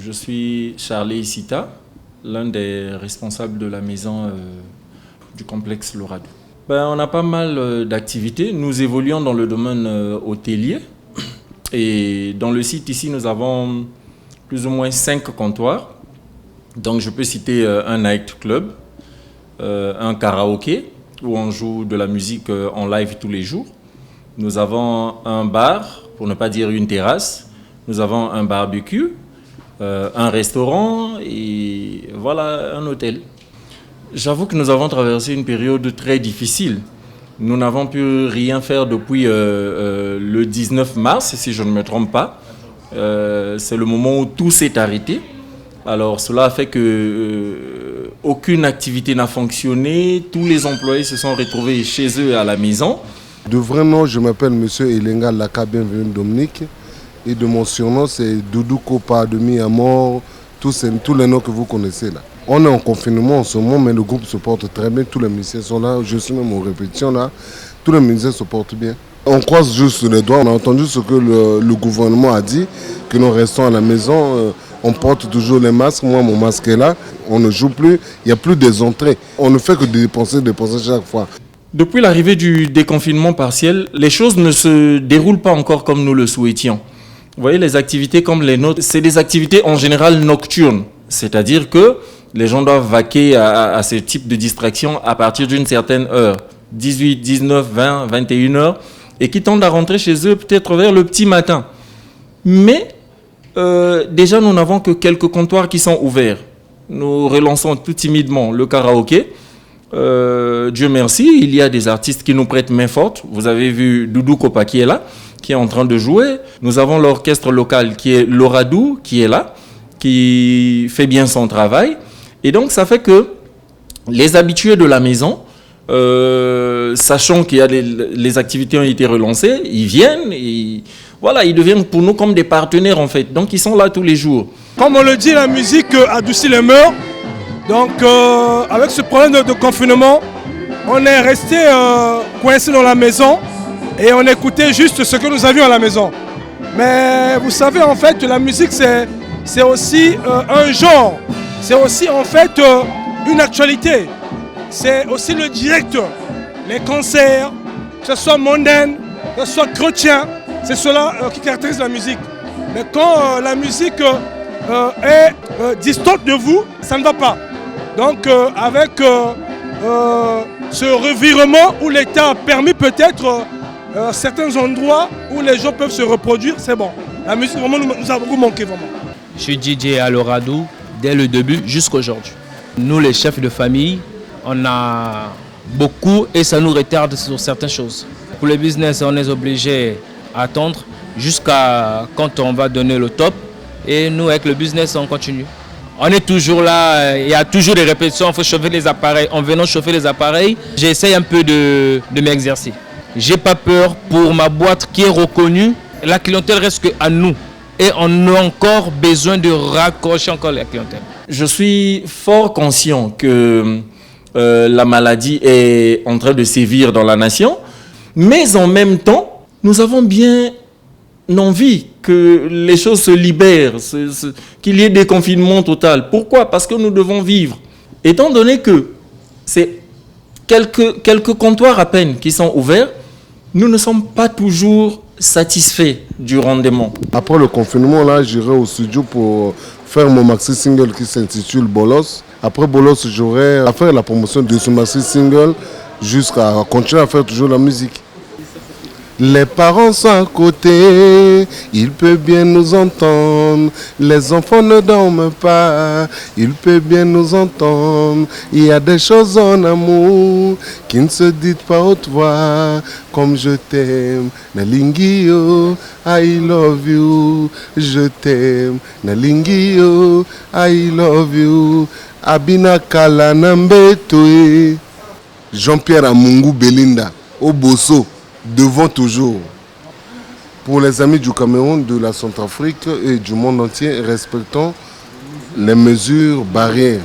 Je suis Charlie Sita, l'un des responsables de la maison du complexe Loradou. On a pas mal d'activités. Nous évoluons dans le domaine hôtelier. Et dans le site ici, nous avons plus ou moins 5 comptoirs. Donc je peux citer un nightclub, un karaoké, où on joue de la musique en live tous les jours. Nous avons un bar, pour ne pas dire une terrasse. Nous avons un barbecue, un restaurant et voilà, un hôtel. J'avoue que nous avons traversé une période très difficile. Nous n'avons pu rien faire depuis le 19 mars, si je ne me trompe pas. C'est le moment où tout s'est arrêté. Alors cela a fait que aucune activité n'a fonctionné. Tous les employés se sont retrouvés chez eux à la maison. De vrai nom, je m'appelle Monsieur Elenga Laka Bienvenue Dominique. Et de mon surnom, c'est Doudou Kopa, Demi Amor, tous les noms que vous connaissez là. On est en confinement en ce moment, mais le groupe se porte très bien. Tous les musiciens sont là. Je suis même en répétition là. Tous les musiciens se portent bien. On croise juste les doigts. On a entendu ce que le gouvernement a dit, que nous restons à la maison. On porte toujours les masques. Moi, mon masque est là. On ne joue plus. Il n'y a plus des entrées. On ne fait que dépenser chaque fois. Depuis l'arrivée du déconfinement partiel, les choses ne se déroulent pas encore comme nous le souhaitions. Vous voyez, les activités comme les nôtres, c'est des activités en général nocturnes. C'est-à-dire que les gens doivent vaquer à ce type de distraction à partir d'une certaine heure. 18, 19, 20, 21 heures. Et qui tendent à rentrer chez eux peut-être vers le petit matin. Mais déjà, nous n'avons que quelques comptoirs qui sont ouverts. Nous relançons tout timidement le karaoké. Dieu merci, il y a des artistes qui nous prêtent main forte. Vous avez vu Doudou Kopa qui est là, qui est en train de jouer. Nous avons l'orchestre local qui est Loradou, qui est là, qui fait bien son travail. Et donc, ça fait que les habitués de la maison, sachant qu'il y a les activités ont été relancées, ils viennent et voilà, ils deviennent pour nous comme des partenaires en fait. Donc, ils sont là tous les jours. Comme on le dit, la musique adoucit les mœurs. Donc, avec ce problème de confinement, on est resté coincé dans la maison et on écoutait juste ce que nous avions à la maison. Mais vous savez, en fait, la musique, c'est aussi un genre. C'est aussi, en fait, une actualité. C'est aussi le direct. Les concerts, que ce soit mondain, que ce soit chrétien, c'est cela qui caractérise la musique. Mais quand la musique est distante de vous, ça ne va pas. Donc avec ce revirement où l'État a permis peut-être certains endroits où les gens peuvent se reproduire, c'est bon. La musique vraiment nous a beaucoup manqué vraiment. Je suis DJ à Loradou dès le début jusqu'à aujourd'hui. Nous les chefs de famille, on a beaucoup et ça nous retarde sur certaines choses. Pour le business, on est obligé à attendre jusqu'à quand on va donner le top. Et nous avec le business, on continue. On est toujours là, il y a toujours des répétitions, il faut chauffer les appareils. En venant chauffer les appareils, j'essaye un peu de m'exercer. J'ai pas peur pour ma boîte qui est reconnue. La clientèle reste à nous. Et on a encore besoin de raccrocher encore la clientèle. Je suis fort conscient que la maladie est en train de sévir dans la nation. Mais en même temps, nous avons bien envie que les choses se libèrent, qu'il y ait déconfinement total. Pourquoi? Parce que nous devons vivre. Étant donné que c'est quelques comptoirs à peine qui sont ouverts, nous ne sommes pas toujours satisfaits du rendement. Après le confinement, là, j'irai au studio pour faire mon maxi single qui s'intitule Bolos. Après Bolos, j'aurai à faire la promotion de ce maxi single jusqu'à continuer à faire toujours la musique. Les parents sont à côté, ils peuvent bien nous entendre. Les enfants ne dorment pas, ils peuvent bien nous entendre. Il y a des choses en amour qui ne se disent pas haute voix. Comme je t'aime, Nalingio, I love you. Je t'aime, Nalingio, I love you. Abina Kala Nambetoe. Jean-Pierre Amungu Belinda, Oboso. Devant toujours. Pour les amis du Cameroun, de la Centrafrique et du monde entier, respectons les mesures barrières.